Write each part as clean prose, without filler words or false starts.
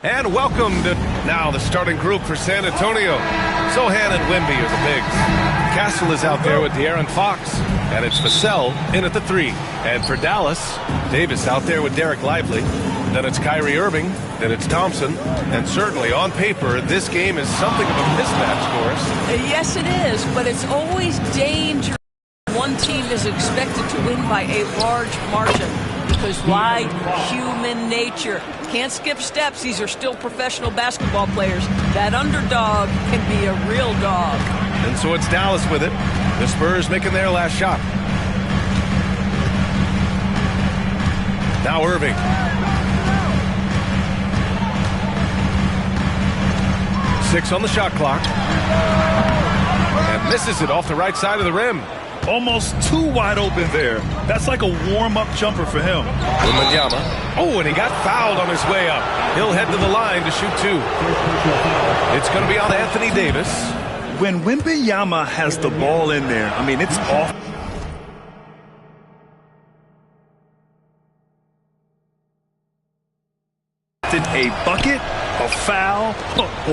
And welcome to now the starting group for San Antonio. Sochan and Wemby are the bigs. Castle is out there with De'Aaron Fox. And it's Vassell in at the 3. And for Dallas, Davis out there with Derek Lively. Then it's Kyrie Irving. Then it's Thompson. And certainly on paper, this game is something of a mismatch for us. Yes, it is, but it's always dangerous. One team is expected to win by a large margin. Because why? Human nature. Can't skip steps. These are still professional basketball players. That underdog can be a real dog. And so it's Dallas with it. The Spurs making their last shot. Now Irving. Six on the shot clock. And misses it off the right side of the rim. Almost too wide open there. That's like a warm-up jumper for him. Wembanyama. Oh, and he got fouled on his way up. He'll head to the line to shoot 2. It's going to be on Anthony Davis. When Wembanyama has the ball in there, I mean, it's off. A bucket, a foul,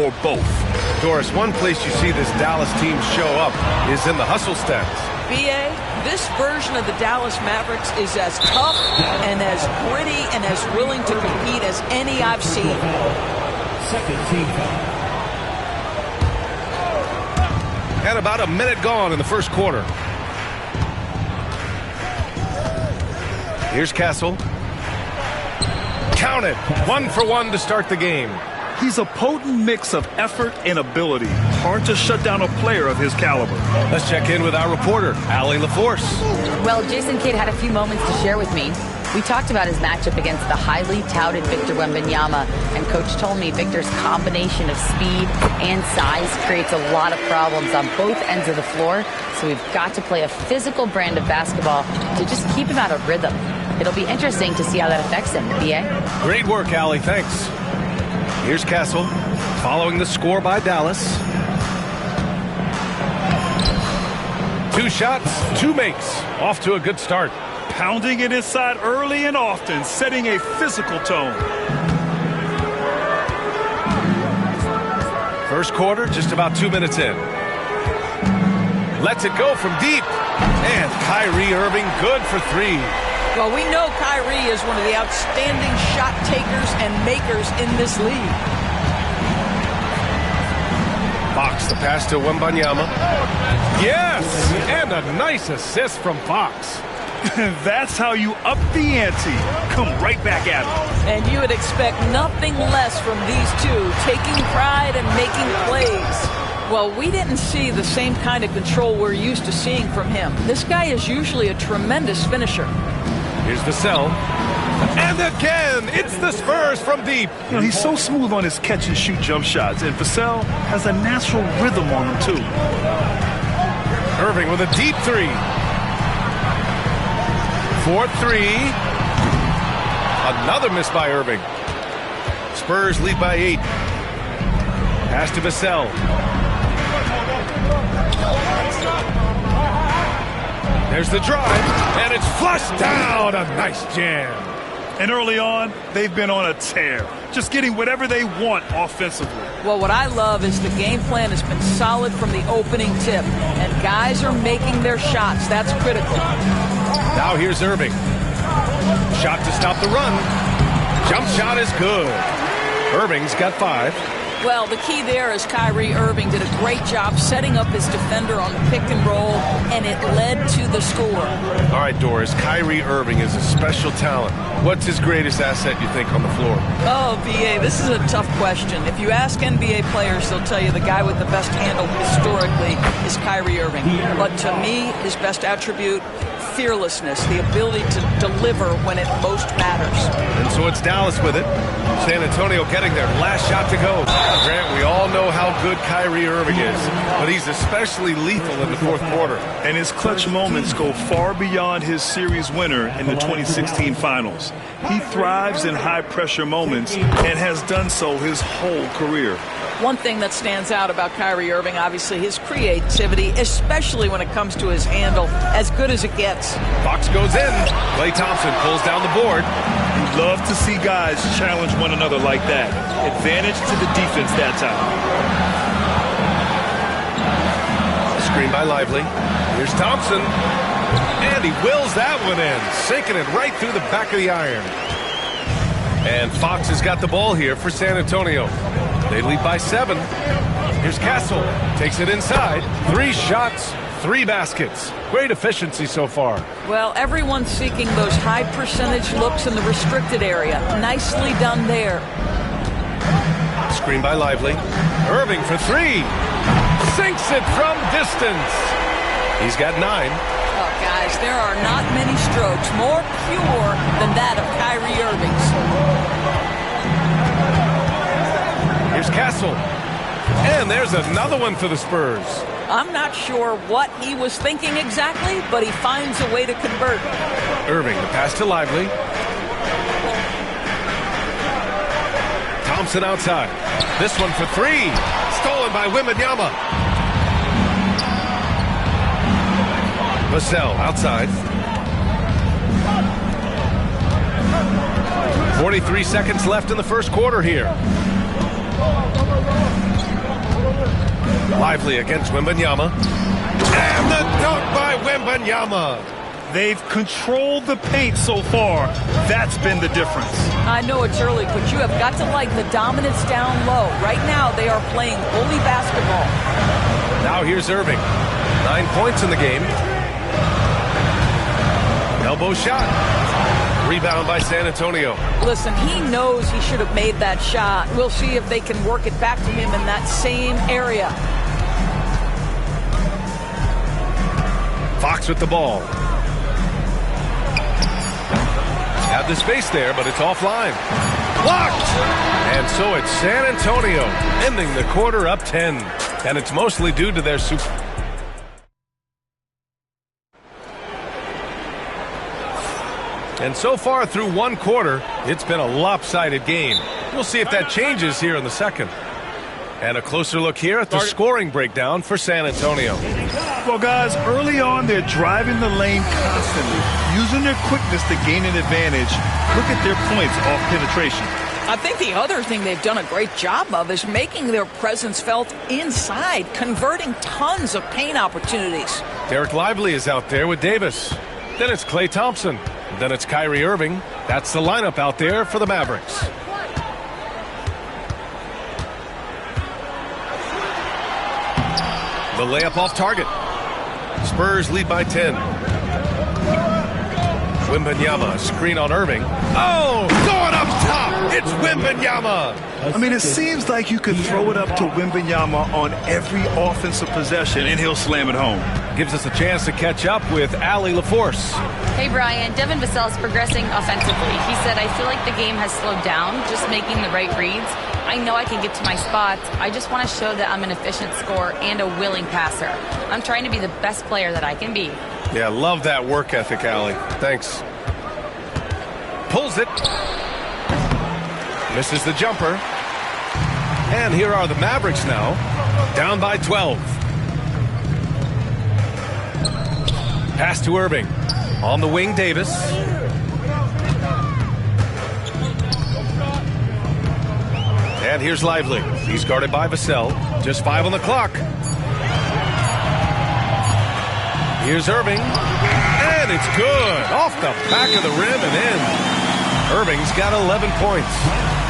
or both. Doris, one place you see this Dallas team show up is in the hustle stats. B.A., this version of the Dallas Mavericks is as tough and as gritty and as willing to compete as any I've seen. Second team foul. And about a minute gone in the first quarter. Here's Castle. Count it. 1 for 1 to start the game. He's a potent mix of effort and ability. Hard to shut down a player of his caliber. Let's check in with our reporter, Allie LaForce. Well, Jason Kidd had a few moments to share with me. We talked about his matchup against the highly touted Victor Wembanyama, and Coach told me Victor's combination of speed and size creates a lot of problems on both ends of the floor, so we've got to play a physical brand of basketball to just keep him out of rhythm. It'll be interesting to see how that affects him, B.A. Great work, Allie. Thanks. Here's Castle, following the score by Dallas. 2 shots, 2 makes. Off to a good start. Pounding it inside early and often, setting a physical tone. First quarter, just about 2 minutes in. Lets it go from deep. And Kyrie Irving good for 3. Well, we know Kyrie is one of the outstanding shot takers and makers in this league. Fox, the pass to Wembanyama. Yes! And a nice assist from Fox. That's how you up the ante. Come right back at him. And you would expect nothing less from these two, taking pride and making plays. Well, we didn't see the same kind of control we're used to seeing from him. This guy is usually a tremendous finisher. Here's Vassell. And again, it's the Spurs from deep. You know, he's so smooth on his catch-and-shoot jump shots, and Vassell has a natural rhythm on him, too. Irving with a deep 3. 4-3. Another miss by Irving. Spurs lead by 8. Pass to Vassell. There's the drive, and it's flushed down. A nice jam. And early on, they've been on a tear, just getting whatever they want offensively. Well, what I love is the game plan has been solid from the opening tip, and guys are making their shots. That's critical. Now here's Irving. Shot to stop the run. Jump shot is good. Irving's got 5. Well, the key there is Kyrie Irving did a great job setting up his defender on the pick and roll, and it led to the score. All right, Doris, Kyrie Irving is a special talent. What's his greatest asset, you think, on the floor? Oh, B.A., this is a tough question. If you ask NBA players, they'll tell you the guy with the best handle historically is Kyrie Irving. But to me, his best attribute, fearlessness, the ability to deliver when it most matters. And so it's Dallas with it. San Antonio getting their last shot to go. Grant, we all know how good Kyrie Irving is, but he's especially lethal in the fourth quarter. And his clutch moments go far beyond his series winner in the 2016 finals. He thrives in high-pressure moments and has done so his whole career. One thing that stands out about Kyrie Irving, obviously, his creativity, especially when it comes to his handle, as good as it gets. baskets. Fox goes in. Klay Thompson pulls down the board. You love to see guys challenge one another like that. Advantage to the defense that time. Screen by Lively. Here's Thompson. And he wills that one in, sinking it right through the back of the iron. And Fox has got the ball here for San Antonio. They lead by 7. Here's Castle. Takes it inside. 3 shots, 3 baskets. Great efficiency so far. Well, everyone's seeking those high percentage looks in the restricted area. Nicely done there. Screen by Lively. Irving for 3. Sinks it from distance. He's got 9. Oh, guys, there are not many strokes more pure than that of Kyrie Irving's. Here's Castle. And there's another one for the Spurs. I'm not sure what he was thinking exactly, but he finds a way to convert. Irving, the pass to Lively. Thompson outside. This one for 3. Stolen by Wembanyama. Vassell outside. 43 seconds left in the first quarter here. Lively against Wembanyama. And the dunk by Wembanyama. They've controlled the paint so far. That's been the difference. I know it's early, but you have got to like the dominance down low. Right now, they are playing bully basketball. Now here's Irving. 9 points in the game. Elbow shot. Rebound by San Antonio. Listen, he knows he should have made that shot. We'll see if they can work it back to him in that same area. Fox with the ball. Had the space there, but it's offline. Blocked! And so it's San Antonio ending the quarter up 10. And it's mostly due to their super... And so far through one quarter, it's been a lopsided game. We'll see if that changes here in the second. And a closer look here at the scoring breakdown for San Antonio. Well, guys, early on, they're driving the lane constantly, using their quickness to gain an advantage. Look at their points off penetration. I think the other thing they've done a great job of is making their presence felt inside, converting tons of paint opportunities. Derek Lively is out there with Davis. Then it's Klay Thompson. Then it's Kyrie Irving. That's the lineup out there for the Mavericks. The layup off target. Spurs lead by 10. Wembanyama, screen on Irving. Oh, going up top. It's Wembanyama. I mean, it seems like you could throw it up to Wembanyama on every offensive possession, and he'll slam it home. Gives us a chance to catch up with Allie LaForce. Hey, Brian. Devin Vassell is progressing offensively. He said, I feel like the game has slowed down, just making the right reads. I know I can get to my spots. I just want to show that I'm an efficient scorer and a willing passer. I'm trying to be the best player that I can be. Yeah, love that work ethic, Allie. Thanks. Pulls it. Misses the jumper. And here are the Mavericks now, down by 12. Pass to Irving. On the wing, Davis. And here's Lively. He's guarded by Vassell. Just 5 on the clock. Here's Irving. And it's good. Off the back of the rim and in. Irving's got 11 points.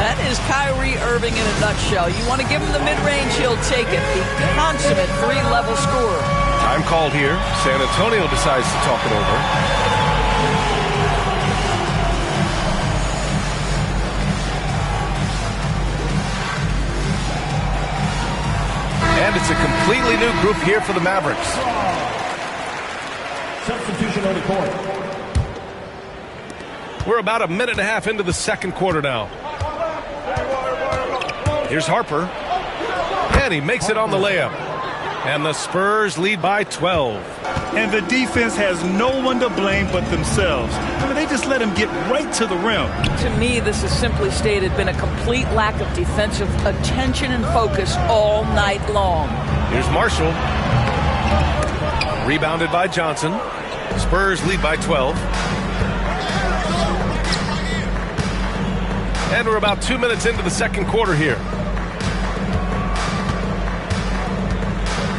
That is Kyrie Irving in a nutshell. You want to give him the mid-range, he'll take it. The consummate 3-level scorer. Time called here. San Antonio decides to talk it over. And it's a completely new group here for the Mavericks. Substitution on the court. We're about a minute and a half into the second quarter now. Here's Harper. And he makes it on the layup. And the Spurs lead by 12. And the defense has no one to blame but themselves. I mean, they just let him get right to the rim. To me, this has simply stated been a complete lack of defensive attention and focus all night long. Here's Marshall. Rebounded by Johnson. Spurs lead by 12. And we're about 2 minutes into the second quarter here.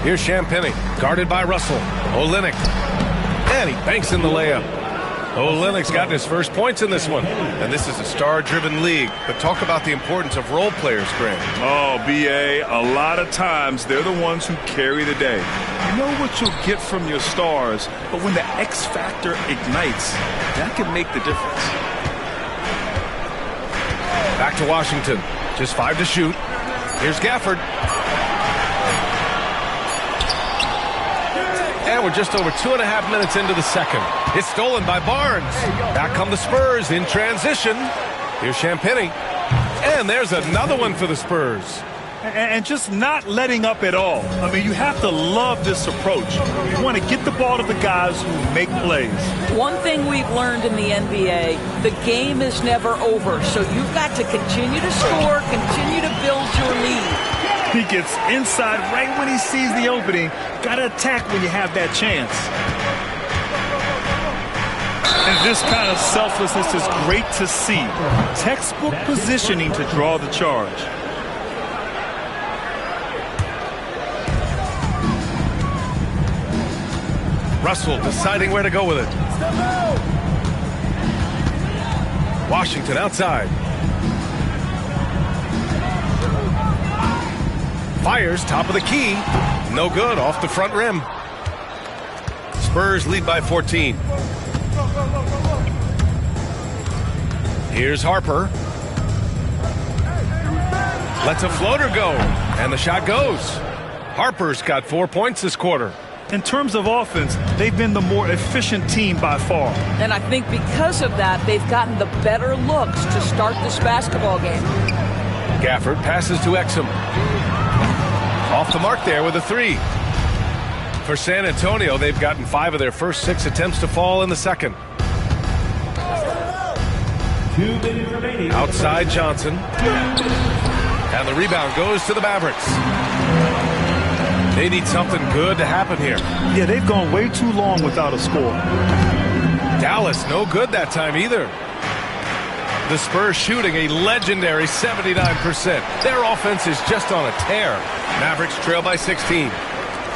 Here's Champagnie, guarded by Russell. Olynyk, and he banks in the layup. Olynyk's gotten his first points in this one. And this is a star-driven league. But talk about the importance of role players, Grant. Oh, B.A., a lot of times they're the ones who carry the day. You know what you'll get from your stars, but when the X factor ignites, that can make the difference. Back to Washington. Just 5 to shoot. Here's Gafford. And we're just over 2.5 minutes into the second. It's stolen by Barnes. Back come the Spurs in transition. Here's Champagnie. And there's another one for the Spurs. And just not letting up at all. I mean, you have to love this approach. You want to get the ball to the guys who make plays. One thing we've learned in the NBA, the game is never over. So you've got to continue to score, continue to build your lead. He gets inside right when he sees the opening. Got to attack when you have that chance. And this kind of selflessness is great to see. Textbook positioning to draw the charge. Russell deciding where to go with it. Washington outside. Fires top of the key. No good, off the front rim. Spurs lead by 14. Here's Harper. Lets a floater go. And the shot goes. Harper's got 4 points this quarter. In terms of offense, they've been the more efficient team by far. And I think because of that, they've gotten the better looks to start this basketball game. Gafford passes to Exum. Off the mark there with a 3. For San Antonio, they've gotten 5 of their first 6 attempts to fall in the second. 2 minutes remaining. Outside Johnson. And the rebound goes to the Mavericks. They need something good to happen here. Yeah, they've gone way too long without a score. Dallas, no good that time either. The Spurs shooting a legendary 79%. Their offense is just on a tear. Mavericks trail by 16.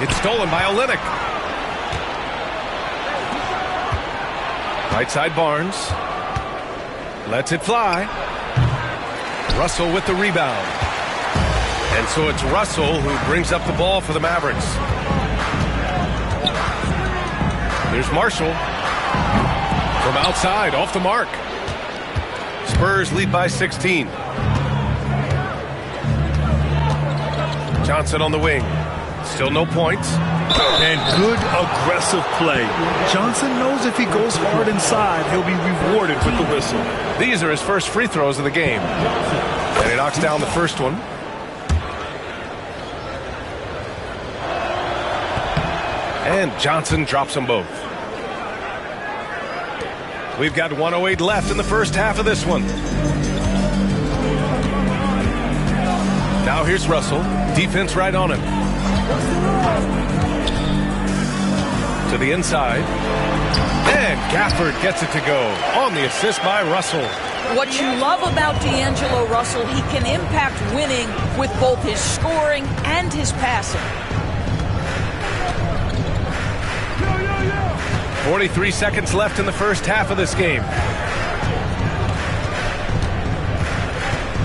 It's stolen by Olynyk. Right side Barnes. Lets it fly. Russell with the rebound. And so it's Russell who brings up the ball for the Mavericks. Here's Marshall. From outside, off the mark. Spurs lead by 16. Johnson on the wing. Still no points. And good aggressive play. Johnson knows if he goes hard inside, he'll be rewarded with the whistle. These are his first free throws of the game. And he knocks down the first one. And Johnson drops them both. We've got 1:08 left in the first half of this one. Now here's Russell. Defense right on him. To the inside. And Gafford gets it to go on the assist by Russell. What you love about D'Angelo Russell, he can impact winning with both his scoring and his passing. 43 seconds left in the first half of this game.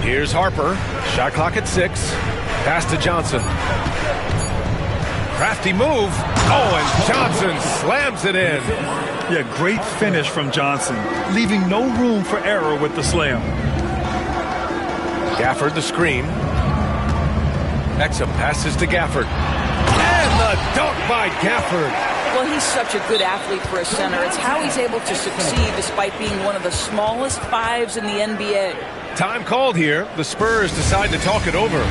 Here's Harper. Shot clock at 6. Pass to Johnson. Crafty move. Oh, and Johnson slams it in. Yeah, great finish from Johnson, leaving no room for error with the slam. Gafford the screen. Exum passes to Gafford. And the dunk by Gafford. Well, he's such a good athlete for a center. It's how he's able to succeed despite being one of the smallest 5s in the NBA. Time called here. The Spurs decide to talk it over.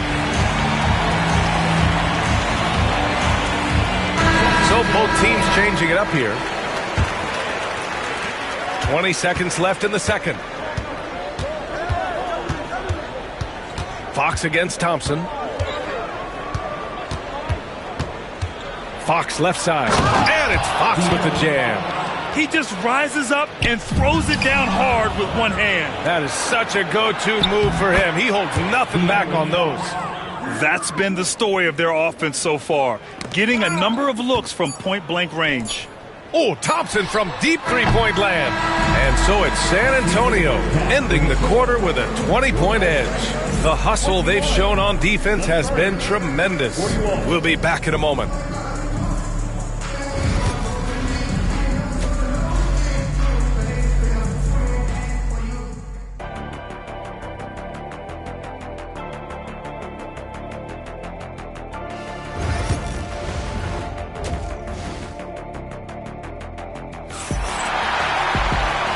So both teams changing it up here. 20 seconds left in the second. Fox against Thompson. Fox left side. And it's Fox with the jam. He just rises up and throws it down hard with one hand. That is such a go-to move for him. He holds nothing back on those. That's been the story of their offense so far, getting a number of looks from point-blank range. Oh, Thompson from deep three-point land. And so it's San Antonio ending the quarter with a 20-point edge. The hustle they've shown on defense has been tremendous. We'll be back in a moment.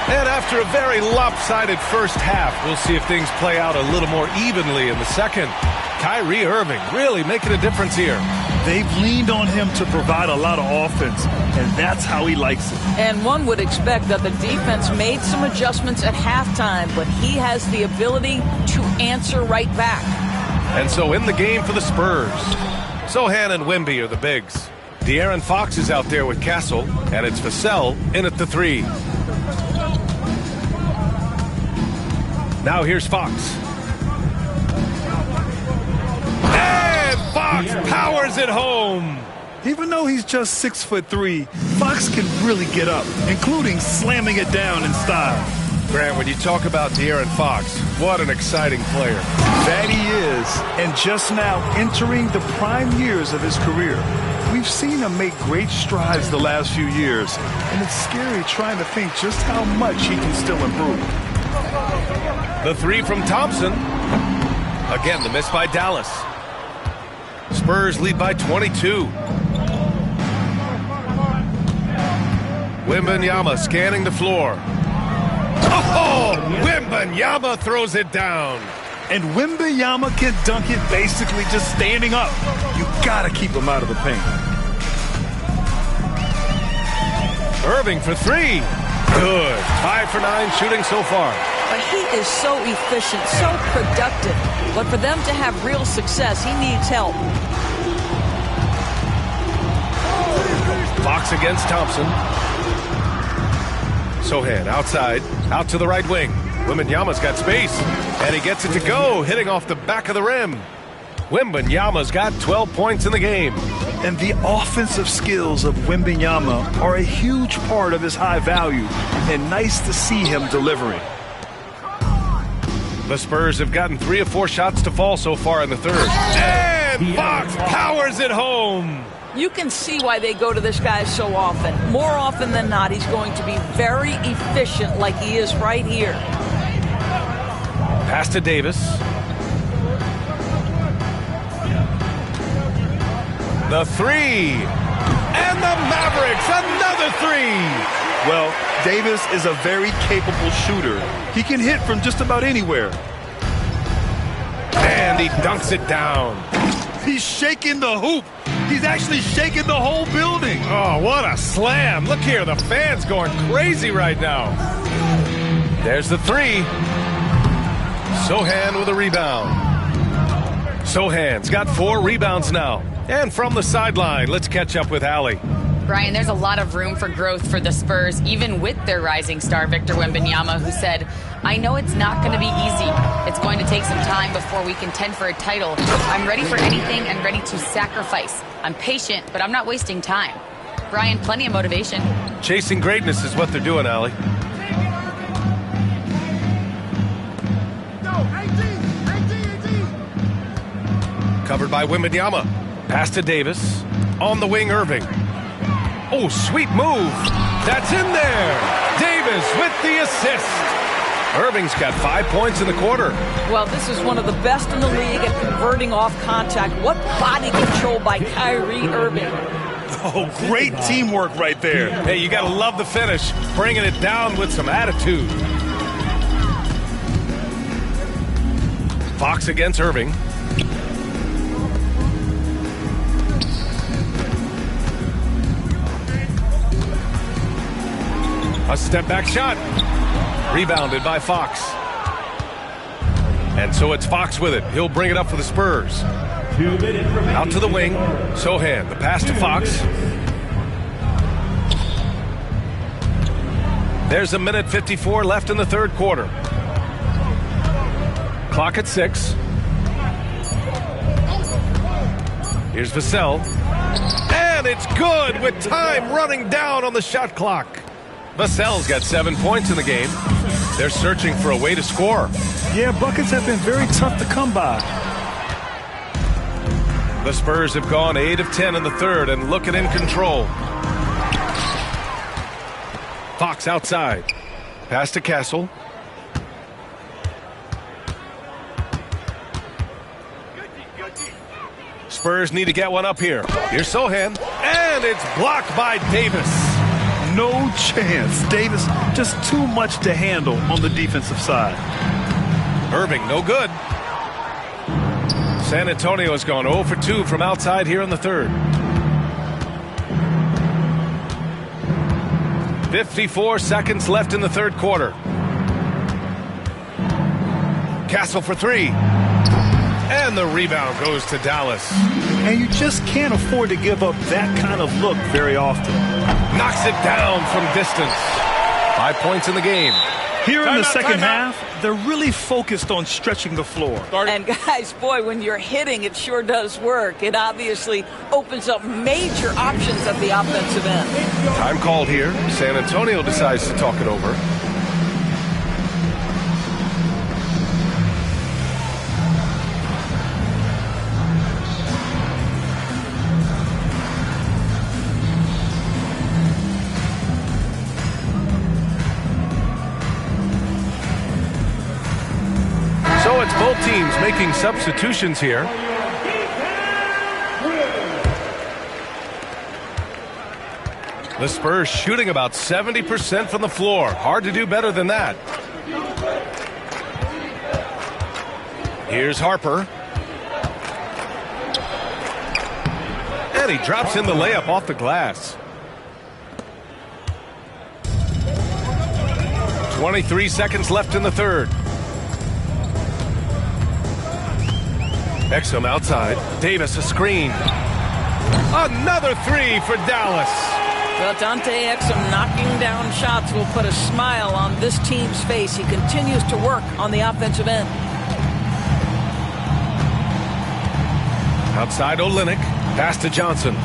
And after a very lopsided first half, we'll see if things play out a little more evenly in the second. Kyrie Irving really making a difference here. They've leaned on him to provide a lot of offense, and that's how he likes it. And one would expect that the defense made some adjustments at halftime, but he has the ability to answer right back. And so in the game for the Spurs, Sochan and Wemby are the bigs. De'Aaron Fox is out there with Castle, and it's Vassell in at the 3. Now here's Fox. And Fox powers it home. Even though he's just 6'3", Fox can really get up, including slamming it down in style. Grant, when you talk about De'Aaron Fox, what an exciting player. That he is, and just now entering the prime years of his career. We've seen him make great strides the last few years, and it's scary trying to think just how much he can still improve. The 3 from Thompson. Again, the miss by Dallas. Spurs lead by 22. Wembanyama scanning the floor. Oh, Wembanyama throws it down. And Wembanyama can dunk it basically just standing up. You gotta keep him out of the paint. Irving for 3. Good. 5 for 9 shooting so far. But he is so efficient, so productive. But for them to have real success, he needs help. Fox against Thompson. Sochan outside, out to the right wing. Wembanyama's got space, and he gets it to go, hitting off the back of the rim. Wembanyama's got 12 points in the game. And the offensive skills of Wembanyama are a huge part of his high value, and nice to see him delivering. The Spurs have gotten 3 of 4 shots to fall so far in the third. And Fox powers it home. You can see why they go to this guy so often. More often than not, he's going to be very efficient like he is right here. Pass to Davis. The 3. And the Mavericks, another 3. Well, Davis is a very capable shooter. He can hit from just about anywhere. And he dunks it down. He's shaking the hoop. He's actually shaking the whole building. Oh, what a slam. Look here, the fans going crazy right now. There's the 3. Sochan with a rebound. Sochan's got 4 rebounds now. And from the sideline, let's catch up with Allie. Brian, there's a lot of room for growth for the Spurs, even with their rising star, Victor Wembanyama, who said, "I know it's not going to be easy. It's going to take some time before we contend for a title. I'm ready for anything and ready to sacrifice. I'm patient, but I'm not wasting time." Brian, plenty of motivation. Chasing greatness is what they're doing, Allie. Covered by Wembanyama. Pass to Davis. On the wing, Irving. Oh, sweet move. That's in there. Davis with the assist. Irving's got 5 points in the quarter. Well, this is one of the best in the league at converting off contact. What body control by Kyrie Irving. Oh, great teamwork right there. Hey, you got to love the finish. Bringing it down with some attitude. Fox against Irving. A step-back shot. Rebounded by Fox. And so it's Fox with it. He'll bring it up for the Spurs. 2 minutes remaining. Out to the wing. Sochan, the pass to Fox. There's a minute 54 left in the third quarter. Clock at 6. Here's Vassell. And it's good with time running down on the shot clock. Vassell's got 7 points in the game. They're searching for a way to score. Yeah, buckets have been very tough to come by. The Spurs have gone 8 of 10 in the third and looking in control. Fox outside. Pass to Castle. Spurs need to get one up here. Here's Sohan. And it's blocked by Davis. No chance. Davis just too much to handle on the defensive side. Irving, no good. San Antonio has gone 0 for 2 from outside here in the third. 54 seconds left in the third quarter. Castle for 3. And the rebound goes to Dallas. And you just can't afford to give up that kind of look very often. Knocks it down from distance. 5 points in the game. Here in the second half, they're really focused on stretching the floor. And guys, boy, when you're hitting, it sure does work. It obviously opens up major options at the offensive end. Time called here. San Antonio decides to talk it over. So it's both teams making substitutions here. The Spurs shooting about 70% from the floor. Hard to do better than that. Here's Harper. And he drops in the layup off the glass. 23 seconds left in the third. Exum outside. Davis a screen. Another 3 for Dallas. Well, Dante Exum knocking down shots will put a smile on this team's face. He continues to work on the offensive end. Outside Olynyk. Pass to Johnson.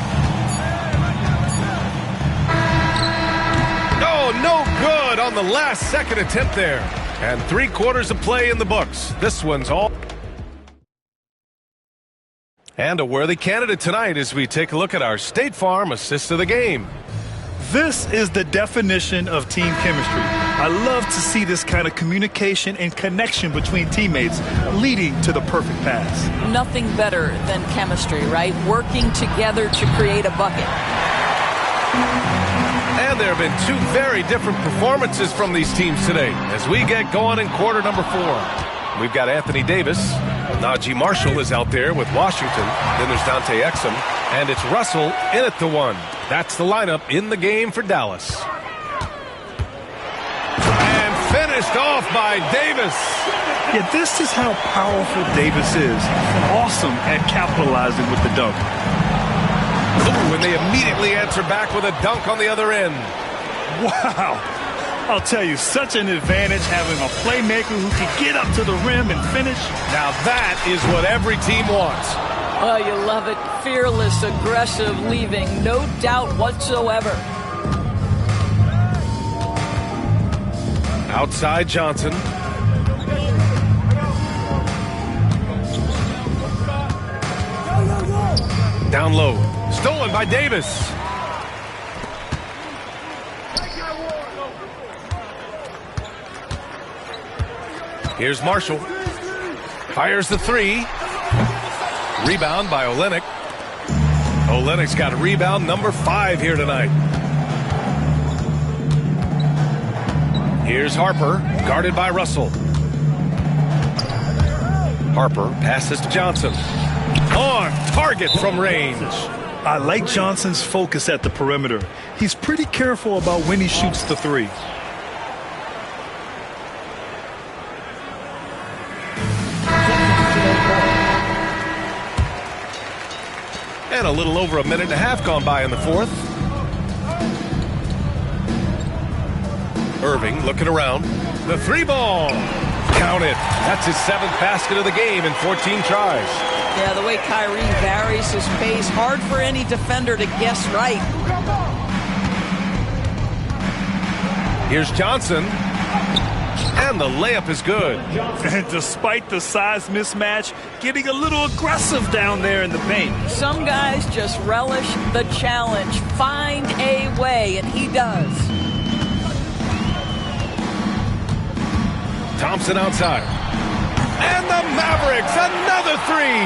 Oh, no good on the last second attempt there. And 3 quarters of play in the books. This one's all. And a worthy candidate tonight as we take a look at our State Farm assist of the game. This is the definition of team chemistry. I love to see this kind of communication and connection between teammates leading to the perfect pass. Nothing better than chemistry, right? Working together to create a bucket. And there have been 2 very different performances from these teams today as we get going in quarter number 4. We've got Anthony Davis. Najee Marshall is out there with Washington. Then there's Dante Exum. And it's Russell in at the 1. That's the lineup in the game for Dallas. And finished off by Davis. Yeah, this is how powerful Davis is. Awesome at capitalizing with the dunk. Ooh, and they immediately answer back with a dunk on the other end. Wow. I'll tell you, such an advantage having a playmaker who can get up to the rim and finish. Now that is what every team wants. Oh, you love it. Fearless, aggressive, leaving. No doubt whatsoever. Outside Johnson. Down low. Stolen by Davis. Here's Marshall. Fires the 3. Rebound by Olynyk. Olynyk's got rebound number 5 here tonight. Here's Harper, guarded by Russell. Harper passes to Johnson. On target from range. I like Johnson's focus at the perimeter. He's pretty careful about when he shoots the 3. And a little over a minute and a half gone by in the fourth. Irving looking around. The three ball. Count it. That's his 7th basket of the game in 14 tries. Yeah, the way Kyrie varies his pace, hard for any defender to guess right. Here's Johnson. And the layup is good. And despite the size mismatch, getting a little aggressive down there in the paint. Some guys just relish the challenge. Find a way, and he does. Thompson outside. And the Mavericks, another three.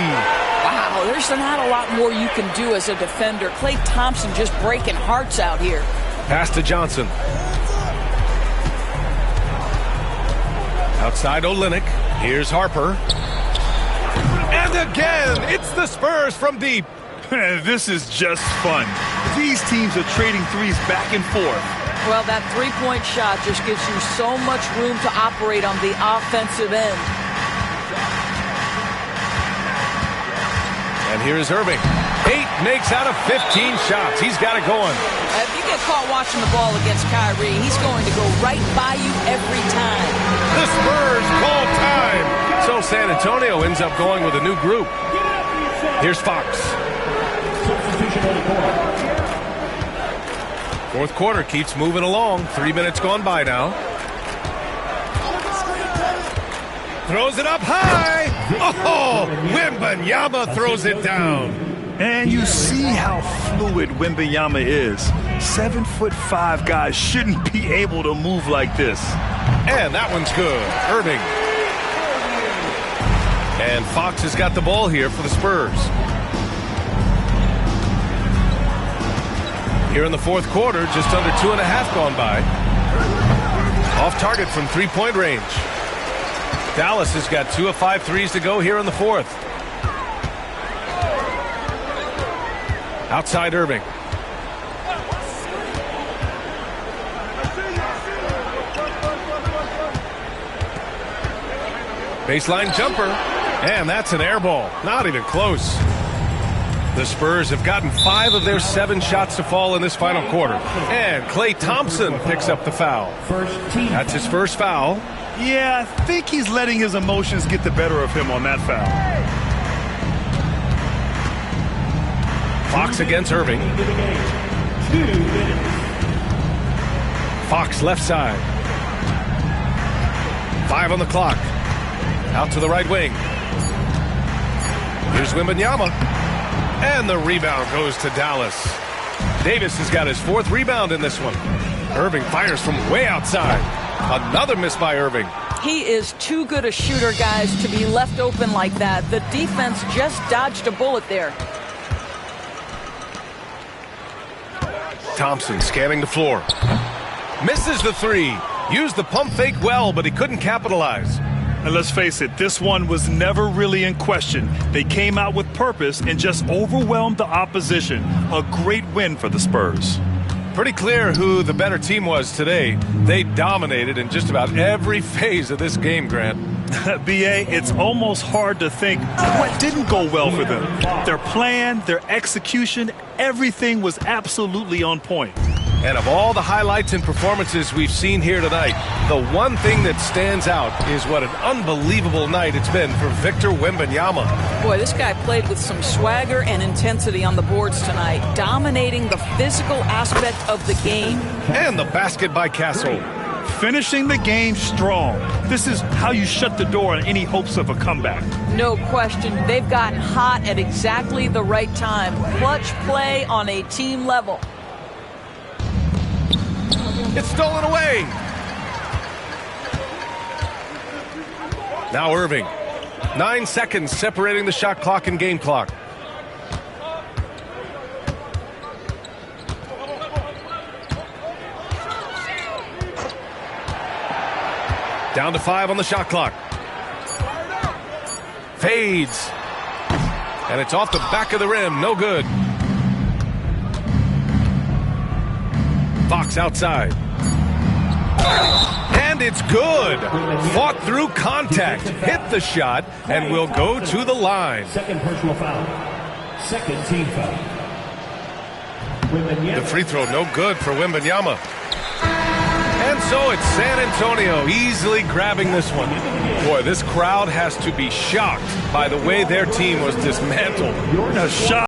Wow, there's not a lot more you can do as a defender. Klay Thompson just breaking hearts out here. Pass to Johnson. Outside Olynyk. Here's Harper. And again, it's the Spurs from deep. This is just fun. These teams are trading threes back and forth. Well, that three-point shot just gives you so much room to operate on the offensive end. And here's Irving. 8 makes out of 15 shots. He's got it going. If you get caught watching the ball against Kyrie, he's going to go right by you every time. The Spurs call time. So San Antonio ends up going with a new group. Here's Fox. Fourth quarter keeps moving along. 3 minutes gone by now. Throws it up high. Oh, Wembanyama throws it down. And you see how fluid Wembanyama is. 7'5" guys shouldn't be able to move like this. And that one's good. Irving. And Fox has got the ball here for the Spurs. Here in the fourth quarter, just under 2.5 gone by. Off target from three-point range. Dallas has got 2 of 5 threes to go here in the fourth. Outside Irving. Baseline jumper. And that's an air ball. Not even close. The Spurs have gotten 5 of their 7 shots to fall in this final quarter. And Klay Thompson picks up the foul. That's his first foul. Yeah, I think he's letting his emotions get the better of him on that foul. Fox against Irving. Fox left side. 5 on the clock. Out to the right wing. Here's Wembanyama. And the rebound goes to Dallas. Davis has got his 4th rebound in this one. Irving fires from way outside. Another miss by Irving. He is too good a shooter, guys, to be left open like that. The defense just dodged a bullet there. Thompson scanning the floor. Misses the 3. Used the pump fake well, but he couldn't capitalize. And let's face it, this one was never really in question. They came out with purpose and just overwhelmed the opposition. A great win for the Spurs. Pretty clear who the better team was today. They dominated in just about every phase of this game, Grant. B.A., it's almost hard to think what didn't go well for them. Their plan, their execution, everything was absolutely on point. And of all the highlights and performances we've seen here tonight, the one thing that stands out is what an unbelievable night it's been for Victor Wembanyama. Boy, this guy played with some swagger and intensity on the boards tonight, dominating the physical aspect of the game. And the basket by Castle. Finishing the game strong. This is how you shut the door on any hopes of a comeback. No question. They've gotten hot at exactly the right time. Clutch play on a team level. It's stolen away. Now Irving. 9 seconds separating the shot clock and game clock. Down to 5 on the shot clock. Fades. And it's off the back of the rim. No good. Fox outside. And it's good. Fought through contact. Hit the shot and will go to the line. Second personal foul. Second team foul. The free throw no good for Wembanyama. And so it's San Antonio easily grabbing this one. Boy, this crowd has to be shocked by the way their team was dismantled. Now, shot.